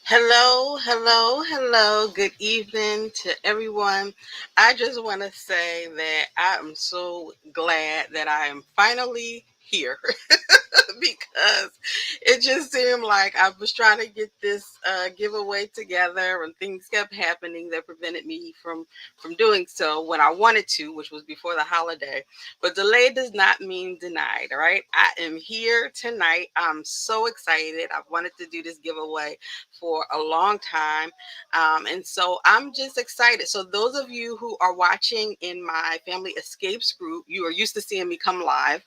Hello, hello, hello. Good evening to everyone. I just want to say that I am so glad that I am finally here because it just seemed like I was trying to get this giveaway together and things kept happening that prevented me from doing so when I wanted to, which was before the holiday. But delay does not mean denied, all right? I am here tonight. I'm so excited. I've wanted to do this giveaway for a long time. And so I'm just excited. So, those of you who are watching in my Family Escapes group, you are used to seeing me come live.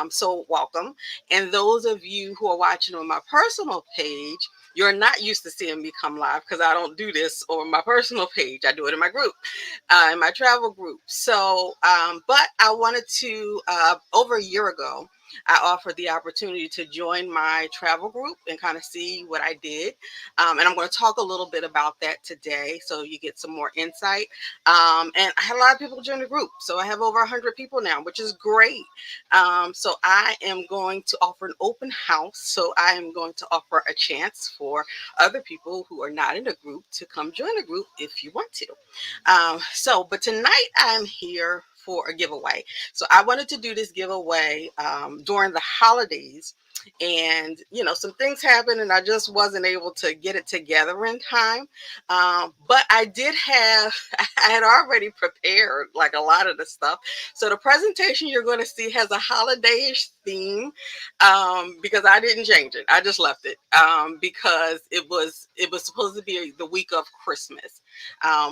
So, welcome. And those of you who are watching on my personal page, you're not used to seeing me come live because I don't do this on my personal page. I do it in my group, in my travel group. So, but I wanted to, over a year ago, I offered the opportunity to join my travel group and kind of see what I did. And I'm going to talk a little bit about that today so you get some more insight. And I had a lot of people join the group. So I have over 100 people now, which is great. So I am going to offer an open house. So I am going to offer a chance for other people who are not in the group to come join the group if you want to. But tonight I'm here for a giveaway. So I wanted to do this giveaway during the holidays. And, some things happened and I just wasn't able to get it together in time. But I did have, I had already prepared like a lot of the stuff. So the presentation you're going to see has a holiday-ish theme because I didn't change it. I just left it because it was supposed to be the week of Christmas.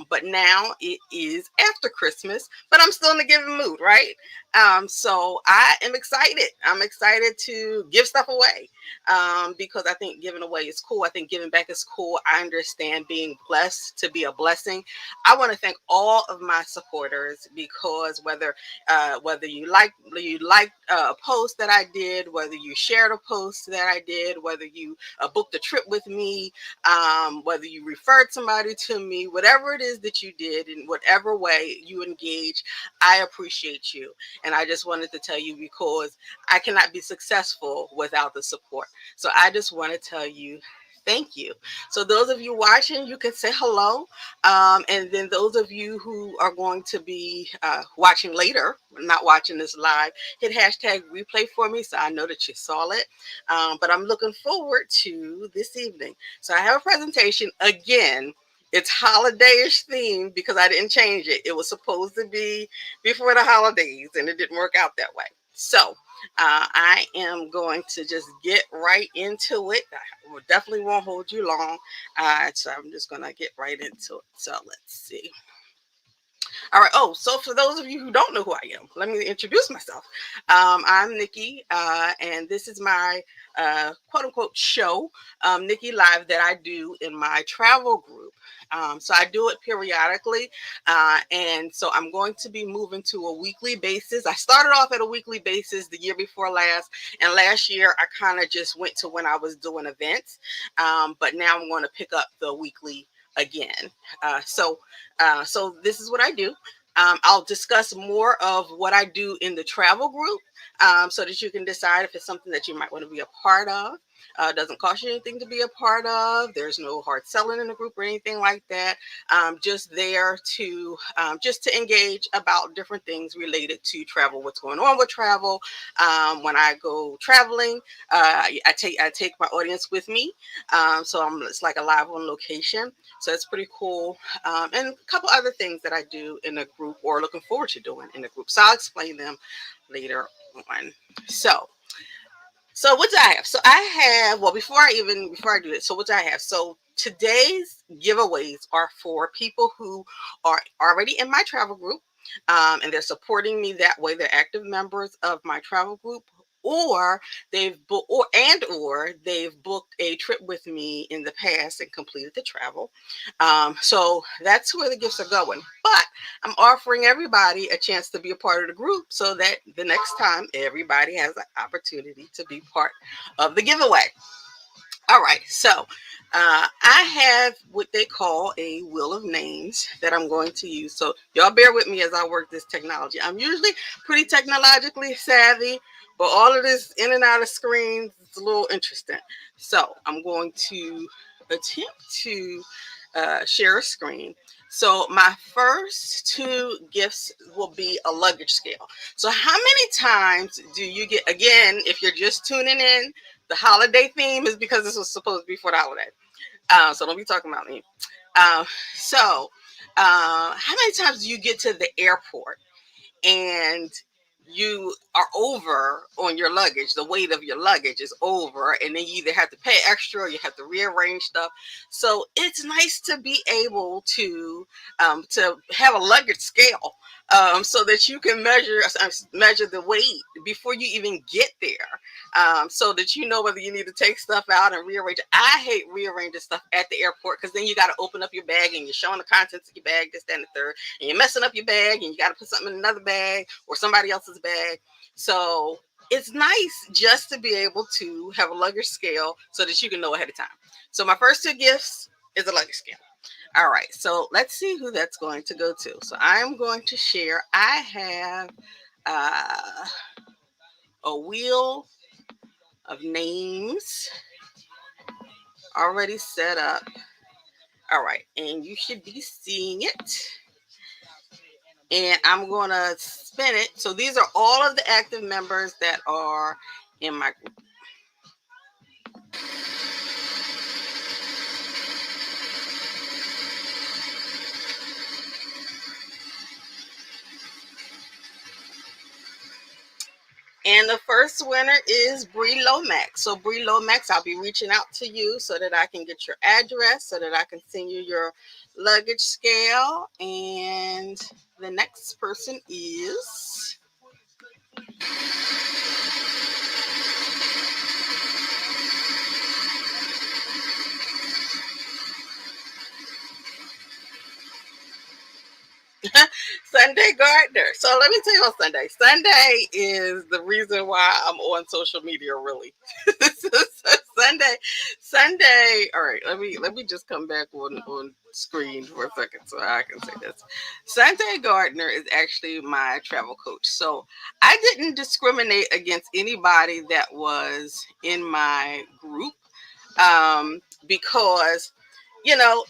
But now it is after Christmas, but I'm still in the giving mood, right? So I am excited. I'm excited to give stuff away because I think giving away is cool. I think giving back is cool. I understand being blessed to be a blessing. I want to thank all of my supporters because whether you liked a post that I did, whether you shared a post that I did, whether you booked a trip with me, whether you referred somebody to me, whatever it is that you did, in whatever way you engage, I appreciate you. And I just wanted to tell you because I cannot be successful without the support. So I just want to tell you. Thank you. So, those of you watching, you can say hello. And then, those of you who are going to be watching later, not watching this live, hit hashtag replay for me so I know that you saw it. But I'm looking forward to this evening. So I have a presentation again. It's holiday-ish themed because I didn't change it. It was supposed to be before the holidays, and it didn't work out that way. So I am going to just get right into it. Definitely won't hold you long. So I'm just going to get right into it. So let's see. All right. Oh, so for those of you who don't know who I am, let me introduce myself. I'm Nikki, and this is my quote unquote show, Nikki Live, that I do in my travel group. So I do it periodically, and so I'm going to be moving to a weekly basis. I started off at a weekly basis the year before last, and last year I kind of just went to when I was doing events, but now I'm going to pick up the weekly again. So this is what I do. I'll discuss more of what I do in the travel group so that you can decide if it's something that you might want to be a part of. It doesn't cost you anything to be a part of. There's no hard selling in the group or anything like that. Just there to just to engage about different things related to travel, what's going on with travel. When I go traveling, I take my audience with me. It's like a live on location. So it's pretty cool. And a couple other things that I do in a group or looking forward to doing in a group. So I'll explain them later on. So, so what do I have? So I have, well, before I do it, so what do I have? So today's giveaways are for people who are already in my travel group, and they're supporting me that way. They're active members of my travel group, or they've booked or they've booked a trip with me in the past and completed the travel. So that's where the gifts are going. But I'm offering everybody a chance to be a part of the group so that the next time everybody has an opportunity to be part of the giveaway. All right, so I have what they call a wheel of names that I'm going to use. So y'all bear with me as I work this technology. I'm usually pretty technologically savvy, but all of this in and out of screens is a little interesting. So I'm going to attempt to share a screen. So my first two gifts will be a luggage scale. So how many times do you get, again, if you're just tuning in, the holiday theme is because this was supposed to be for the holiday. So don't be talking about me. Um, how many times do you get to the airport and you are over on your luggage, the weight of your luggage is over, and then you either have to pay extra or you have to rearrange stuff. So it's nice to be able to have a luggage scale, so that you can measure the weight before you even get there, so that you know whether you need to take stuff out and rearrange it. I hate rearranging stuff at the airport because then you got to open up your bag and you're showing the contents of your bag, this, that, and the third, and you're messing up your bag and you got to put something in another bag or somebody else's bag. So it's nice just to be able to have a luggage scale so that you can know ahead of time. So my first two gifts is a luggage scale. All right, so let's see who that's going to go to. So I'm going to share. I have uh, a wheel of names already set up. All right, and you should be seeing it. And I'm going to spin it. So these are all of the active members that are in my group. And the first winner is Bree Lomax. So Bree Lomax, I'll be reaching out to you so that I can get your address, so that I can send you your luggage scale. And the next person is Sunday Gardner. So let me tell you about Sunday. Sunday is the reason why I'm on social media, really. Sunday, Sunday. All right, let me just come back on screen for a second so I can say this. Sunday Gardner is actually my travel coach. So I didn't discriminate against anybody that was in my group, because you know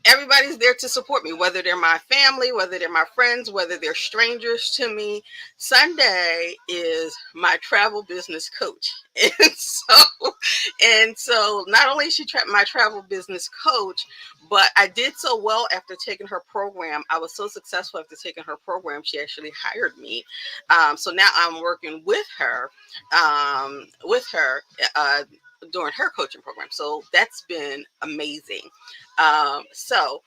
everybody's there to support me, whether they're my family, whether they're my friends, whether they're strangers to me. Sunday is my travel business coach. And so not only is she my travel business coach, but I did so well after taking her program. I was so successful after taking her program, she actually hired me. So now I'm working with her during her coaching program. So that's been amazing. So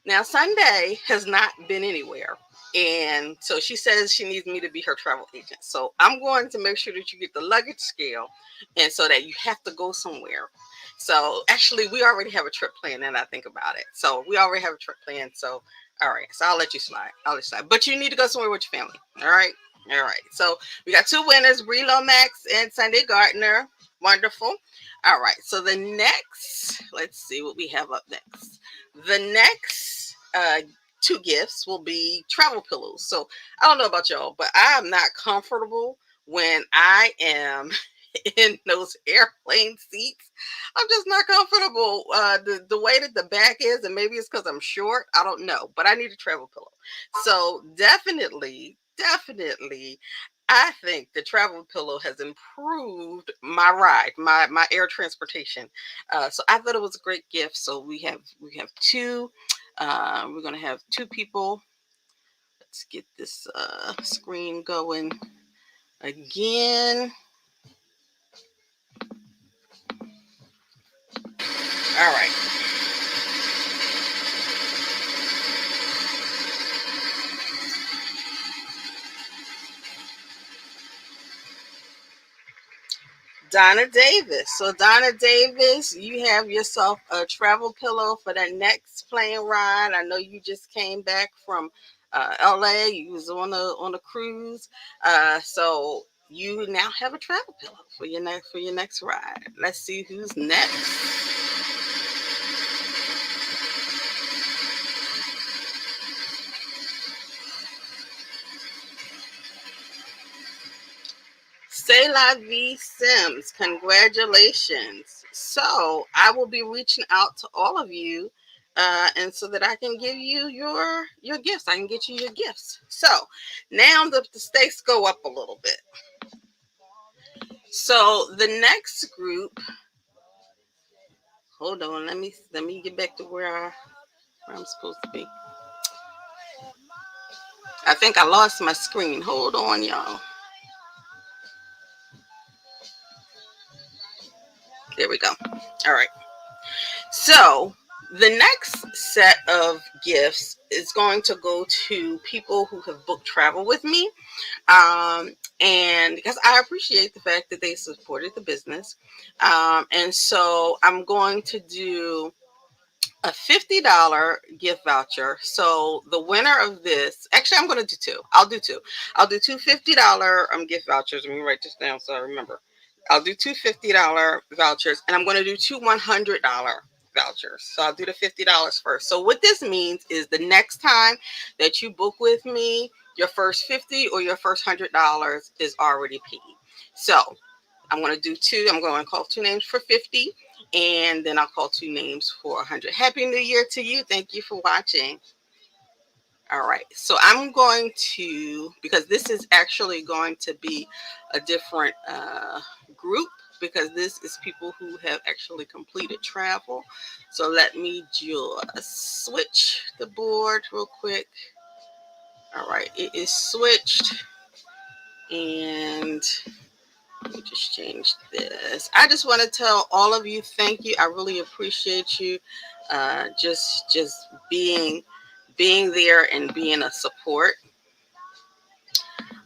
now Sunday has not been anywhere. And so she says she needs me to be her travel agent. So I'm going to make sure that you get the luggage scale, and so that you have to go somewhere. So actually, we already have a trip planned, and I think about it. So we already have a trip planned. So all right, so I'll let you slide. I'll let you slide. But you need to go somewhere with your family. All right. All right. So we got two winners, Bree Lomax and Sunday Gardner. Wonderful. All right. So the next, let's see what we have up next. The next two gifts will be travel pillows. So I don't know about y'all, but I am not comfortable when I am in those airplane seats. I'm just not comfortable. The way that the back is, and maybe it's because I'm short. I don't know, but I need a travel pillow. So definitely, I think the travel pillow has improved my ride, my air transportation. So I thought it was a great gift. So we have two. We're gonna have two people. Let's get this screen going again. All right. Donna Davis. So Donna Davis, you have yourself a travel pillow for that next plane ride. I know you just came back from LA. You was on a cruise. So you now have a travel pillow for your next ride. Let's see who's next. Say La Vie Sims, congratulations. So I will be reaching out to all of you, and so that I can give you your gifts. I can get you your gifts. So now the stakes go up a little bit. So the next group, hold on, let me get back to where I'm supposed to be. I think I lost my screen. Hold on, y'all. There we go. All right. So the next set of gifts is going to go to people who have booked travel with me. And because I appreciate the fact that they supported the business. And so I'm going to do a $50 gift voucher. So the winner of this, actually, I'm going to do two. I'll do two. I'll do two $50 gift vouchers. Let me write this down so I remember. I'll do two $50 vouchers, and I'm going to do two $100 vouchers. So I'll do the $50 first. So what this means is the next time that you book with me, your first 50 or your first $100 is already paid. So I'm going to do two. I'm going to call two names for 50, and then I'll call two names for 100. Happy New Year to you. Thank you for watching. All right. So I'm going to, because this is actually going to be a different group, because this is people who have actually completed travel. So let me just switch the board real quick. All right. It is switched. And let me just change this. I just want to tell all of you thank you. I really appreciate you just being there and being a support.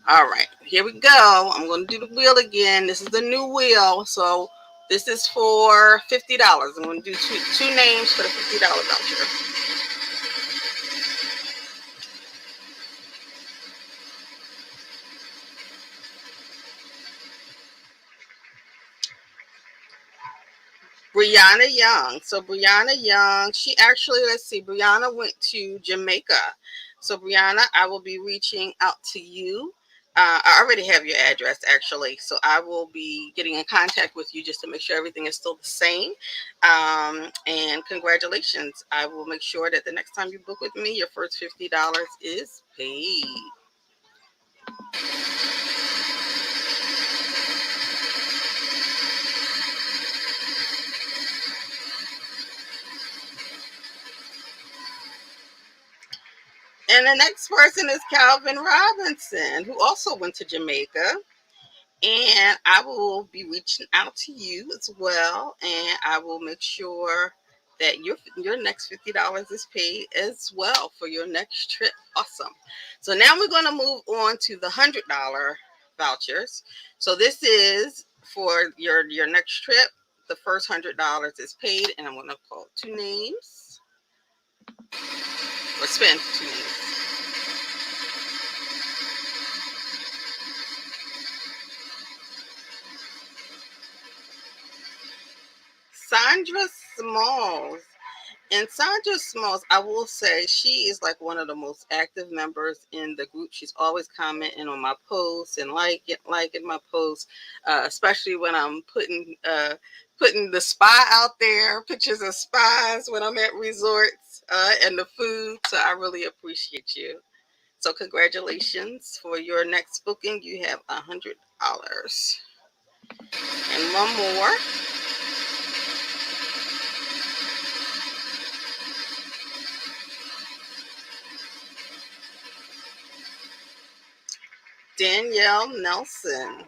All right, here we go. I'm going to do the wheel again. This is the new wheel. So this is for $50. I'm going to do two names for the $50 voucher. Brianna Young. So Brianna Young, she actually, let's see, Brianna went to Jamaica. So Brianna, I will be reaching out to you. I already have your address actually, so I will be getting in contact with you just to make sure everything is still the same. And congratulations! I will make sure that the next time you book with me, your first $50 is paid. And the next person is Calvin Robinson, who also went to Jamaica. And I will be reaching out to you as well, and I will make sure that your next $50 is paid as well for your next trip. Awesome. So now we're going to move on to the $100 vouchers. So this is for your next trip. The first $100 is paid, and I'm going to call two names or spend two names. Sandra Smalls. And Sandra Smalls, I will say, she is like one of the most active members in the group. She's always commenting on my posts and liking my posts, especially when I'm putting the spa out there, pictures of spas when I'm at resorts, and the food. So I really appreciate you. So congratulations for your next booking. You have $100. And one more. Danielle Nelson.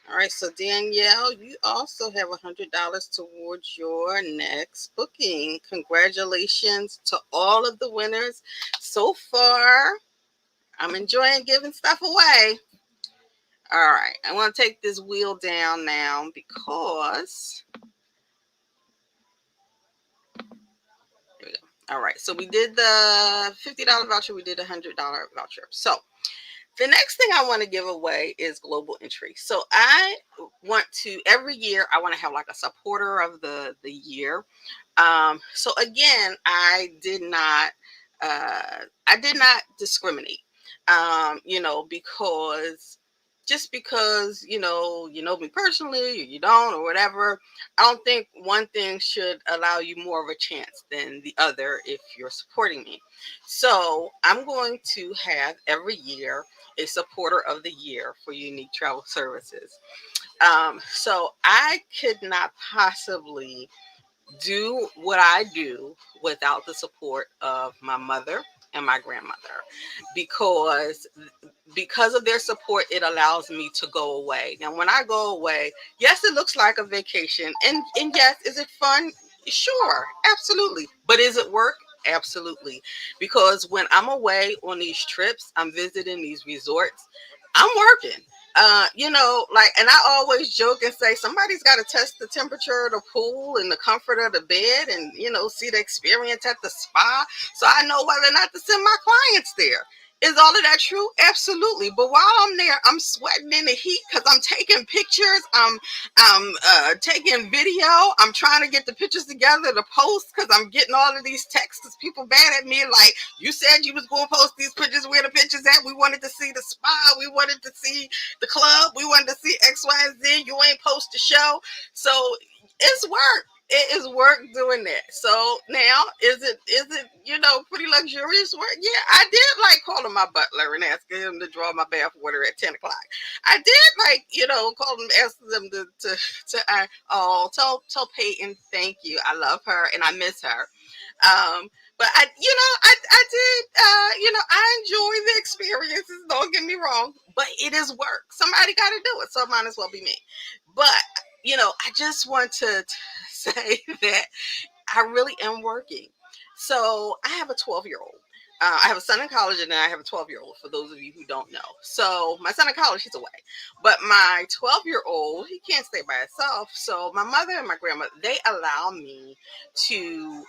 All right, so Danielle, you also have $100 towards your next booking. Congratulations to all of the winners so far. I'm enjoying giving stuff away. All right, I want to take this wheel down now because here we go. All right, so we did the $50 voucher, we did a $100 voucher. So the next thing I want to give away is global entry. So I want to, every year, I want to have like a supporter of the year. So again, I did not discriminate, because just because you know me personally, or you don't, or whatever. I don't think one thing should allow you more of a chance than the other if you're supporting me. So I'm going to have every year a supporter of the year for YouNique Travel Services. So I could not possibly do what I do without the support of my mother and my grandmother, because of their support, it allows me to go away. Now when I go away, yes, it looks like a vacation, and yes, is it fun? Sure, absolutely. But is it work? Absolutely. Because when I'm away on these trips, I'm visiting these resorts, I'm working. Like, and I always joke and say somebody's got to test the temperature of the pool and the comfort of the bed, and see the experience at the spa, so I know whether or not to send my clients there. Is all of that true? Absolutely. But while I'm there, I'm sweating in the heat because I'm taking pictures. I'm taking video. I'm trying to get the pictures together to post because I'm getting all of these texts. People mad at me like, you said you was going to post these pictures. Where the pictures at? We wanted to see the spa. We wanted to see the club. We wanted to see X, Y, and Z. You ain't post the show. So it's work. It is work doing that. So now, is it pretty luxurious work? Yeah, I did like calling my butler and asking him to draw my bath water at 10 o'clock. I did like call them, asking them tell Peyton thank you. I love her and I miss her. Um, but I did, I enjoy the experiences. Don't get me wrong, but it is work. Somebody got to do it, so it might as well be me. But I just want to say that I really am working. So I have a 12-year-old. I have a son in college, and then I have a 12-year-old. For those of you who don't know, so my son in college, he's away, but my 12-year-old, he can't stay by himself. So my mother and my grandma, they allow me to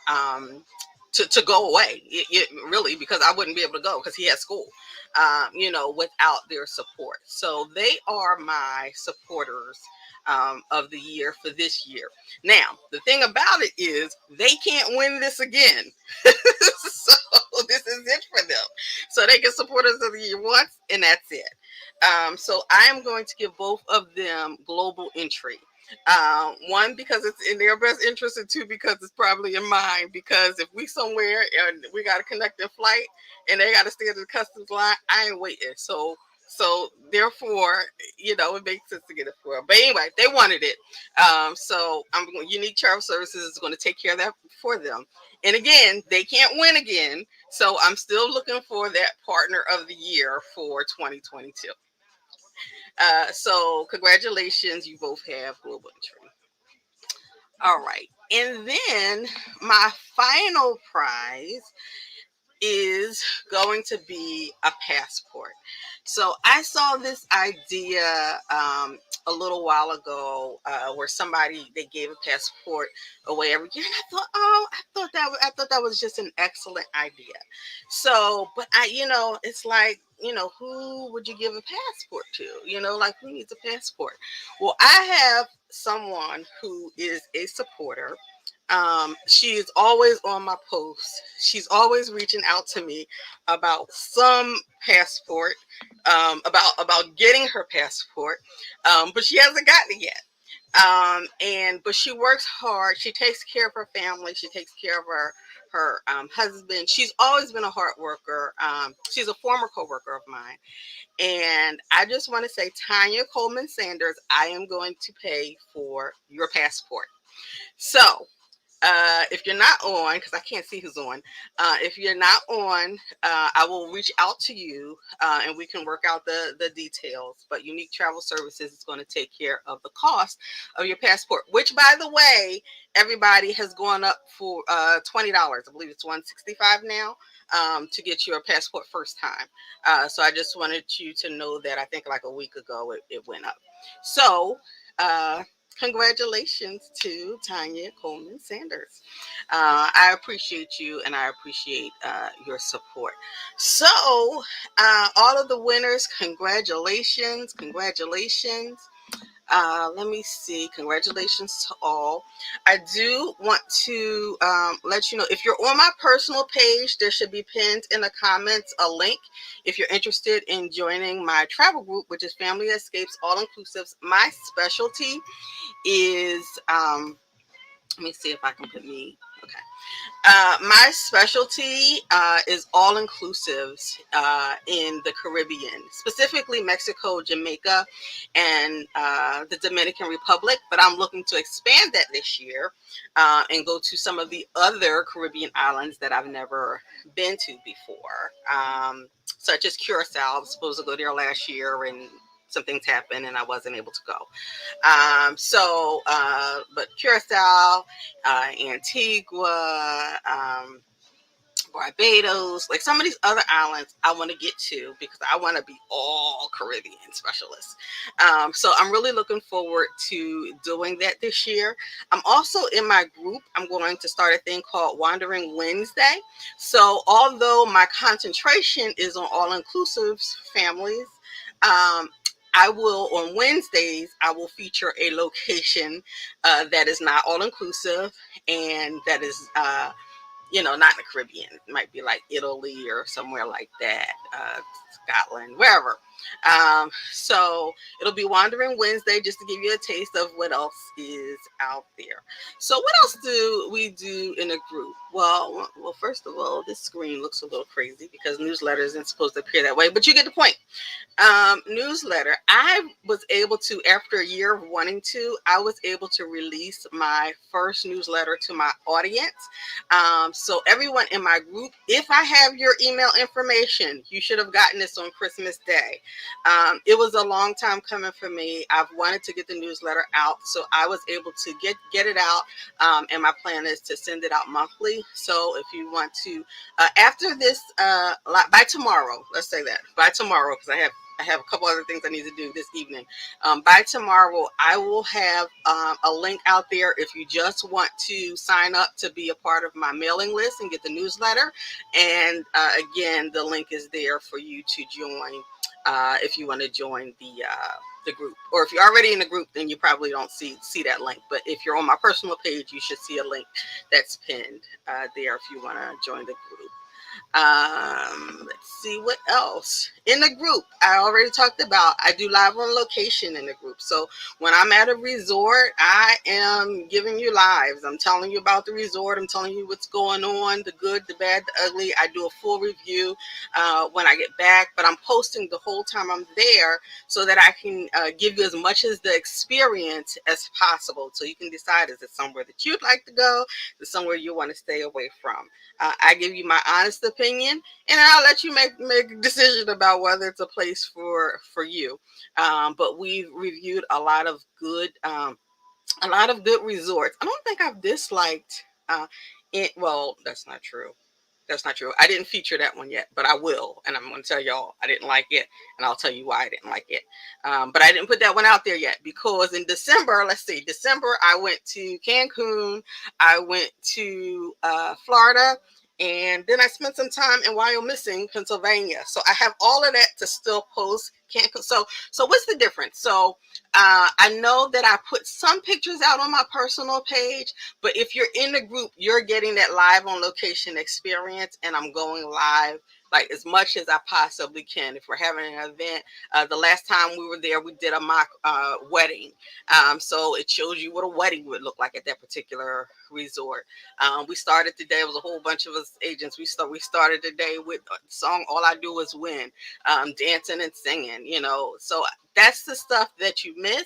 go away. Really, because I wouldn't be able to go because he has school. Without their support. So they are my supporters of the year for this year. Now, the thing about it is they can't win this again. So this is it for them. So they can support us of the year once, and that's it. So I am going to give both of them global entry. One, because it's in their best interest, and two, because it's probably in mine. Because if we somewhere and we got a connecting flight and they got to stay at the customs line, I ain't waiting. So therefore, it makes sense to get it for them. But anyway, they wanted it. So YouNique Travel Services is going to take care of that for them. And again, they can't win again. So I'm still looking for that partner of the year for 2022. So congratulations, you both have global entry. All right. And then my final prize is going to be a passport. So I saw this idea a little while ago where somebody they gave a passport away every year, and I thought, oh, I thought that was just an excellent idea. So, but it's like who would you give a passport to? Like who needs a passport? Well, I have someone who is a supporter. She is always on my posts. She's always reaching out to me about some passport, about getting her passport, but she hasn't gotten it yet. But she works hard. She takes care of her family. She takes care of her husband. She's always been a hard worker. She's a former coworker of mine, and I just want to say, Tanya Coleman Sanders, I am going to pay for your passport. So if you're not on, because I can't see who's on, if you're not on, I will reach out to you and we can work out the details. But YouNique Travel Services is going to take care of the cost of your passport, which, by the way, everybody has gone up for $20. I believe it's $165 now to get your passport first time. So I just wanted you to know that I think like a week ago it went up. So, congratulations to Tanya Coleman Sanders. I appreciate you and I appreciate your support. So, all of the winners, congratulations, congratulations. Let me see. Congratulations to all. I do want to let you know, if you're on my personal page, there should be pinned in the comments a link if you're interested in joining my travel group, which is Family Escapes All Inclusives. My specialty is, let me see if I can put me, okay. My specialty is all inclusives in the Caribbean, specifically Mexico, Jamaica, and the Dominican Republic. But I'm looking to expand that this year and go to some of the other Caribbean islands that I've never been to before, such as Curacao. I was supposed to go there last year, and some things happened, and I wasn't able to go. But Curacao, Antigua, Barbados, like some of these other islands I want to get to because I want to be all Caribbean specialist. So I'm really looking forward to doing that this year. I'm also in my group, I'm going to start a thing called Wandering Wednesday. So although my concentration is on all inclusives families, I will, on Wednesdays, I will feature a location that is not all inclusive and that is not in the Caribbean. It might be like Italy or somewhere like that, Scotland, wherever. So it'll be Wandering Wednesday, just to give you a taste of what else is out there. So what else do we do in a group? Well, first of all, this screen looks a little crazy because newsletters isn't supposed to appear that way, but you get the point. Newsletter. I was able to, after a year of wanting to, I was able to release my first newsletter to my audience. So everyone in my group, if I have your email information, you should have gotten this on Christmas Day. It was a long time coming for me. I've wanted to get the newsletter out, so I was able to get it out. And my plan is to send it out monthly. So if you want to, after this, by tomorrow, let's say that by tomorrow, because I have a couple other things I need to do this evening. By tomorrow, I will have a link out there if you just want to sign up to be a part of my mailing list and get the newsletter. And again, the link is there for you to join if you want to join the group. Or if you're already in the group, then you probably don't see that link. But if you're on my personal page, you should see a link that's pinned there if you want to join the group. Let's see what else in the group. I already talked about I do live on location in the group. So when I'm at a resort, I am giving you lives. I'm telling you about the resort. I'm telling you what's going on, the good, the bad, the ugly. I do a full review when I get back, but I'm posting the whole time I'm there so that I can give you as much as the experience as possible. So you can decide, is it somewhere that you'd like to go? Is it somewhere you want to stay away from? I give you my honest opinion, and I'll let you make a decision about whether it's a place for you. But we've reviewed a lot of good resorts. I don't think I've disliked it. Well, that's not true. That's not true. I didn't feature that one yet, but I will. And I'm going to tell y'all I didn't like it. And I'll tell you why I didn't like it. But I didn't put that one out there yet because in December, I went to Cancun. I went to Florida. And then I spent some time in Wyoming, Pennsylvania. So I have all of that to still post. Cancun. So what's the difference? So I know that I put some pictures out on my personal page, but if you're in the group, you're getting that live on location experience, and I'm going live like as much as I possibly can. If we're having an event, the last time we were there, we did a mock wedding. So it shows you what a wedding would look like at that particular resort. We started today. It was a whole bunch of us agents. We started today with a song "All I Do Is Win," dancing and singing. So that's the stuff that you miss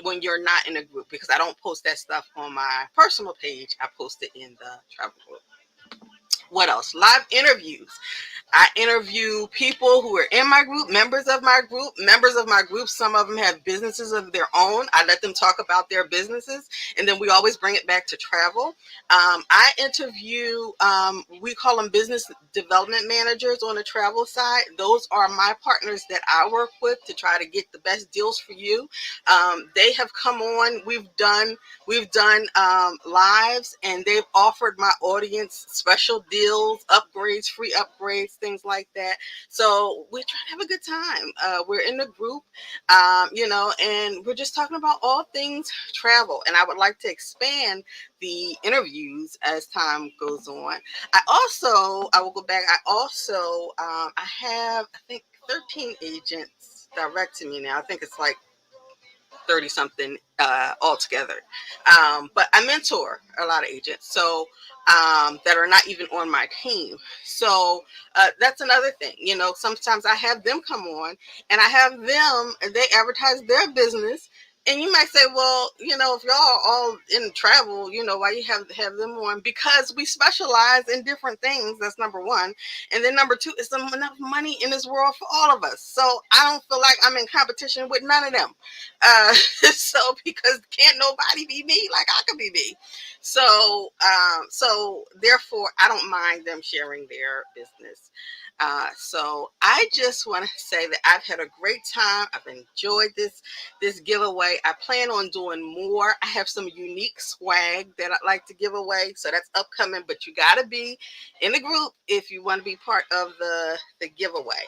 when you're not in a group, because I don't post that stuff on my personal page. I post it in the travel group. What else? Live interviews. I interview people who are in my group, members of my group. Some of them have businesses of their own. I let them talk about their businesses, and then we always bring it back to travel. I interview, we call them business development managers on the travel side. Those are my partners that I work with to try to get the best deals for you. They have come on. We've done lives, and they've offered my audience special deals deals, upgrades, free upgrades, things like that. So we're trying to have a good time. We're in the group, and we're just talking about all things travel. And I would like to expand the interviews as time goes on. I will go back. I have, I think, 13 agents direct to me now. I think it's like 30 something altogether. But I mentor a lot of agents that are not even on my team. So that's another thing. Sometimes I have them come on and I have them, they advertise their business. And you might say, well, if y'all are all in travel, why you have them on? Because we specialize in different things. That's number one. And then number two, is there enough money in this world for all of us? So I don't feel like I'm in competition with none of them. So because can't nobody be me like I could be me. So therefore I don't mind them sharing their business. So I just want to say that I've had a great time. I've enjoyed this giveaway. I plan on doing more. I have some unique swag that I'd like to give away. So that's upcoming, but you got to be in the group if you want to be part of the giveaway.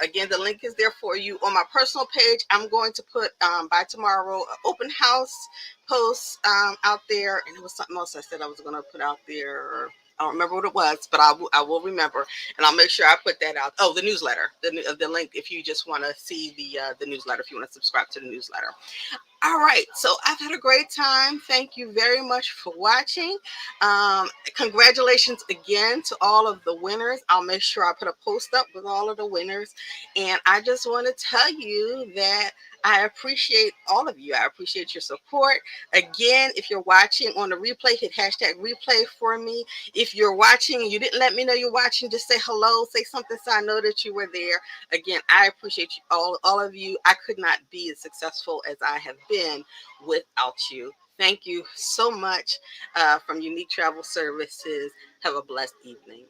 Again, the link is there for you. On my personal page, I'm going to put by tomorrow an open house post out there. And it was something else I said I was going to put out there. I don't remember what it was, but I will remember, and I'll make sure I put that out. Oh, the newsletter, the link if you just want to see the newsletter, if you want to subscribe to the newsletter. All right, so I've had a great time. Thank you very much for watching. Congratulations again to all of the winners. I'll make sure I put a post up with all of the winners. And I just want to tell you that I appreciate all of you. I appreciate your support. Again, if you're watching on the replay, hit hashtag replay for me. If you're watching and you didn't let me know you're watching, just say hello, say something so I know that you were there. Again, I appreciate you, all of you. I could not be as successful as I have been without you. Thank you so much from YouNique Travel Services. Have a blessed evening.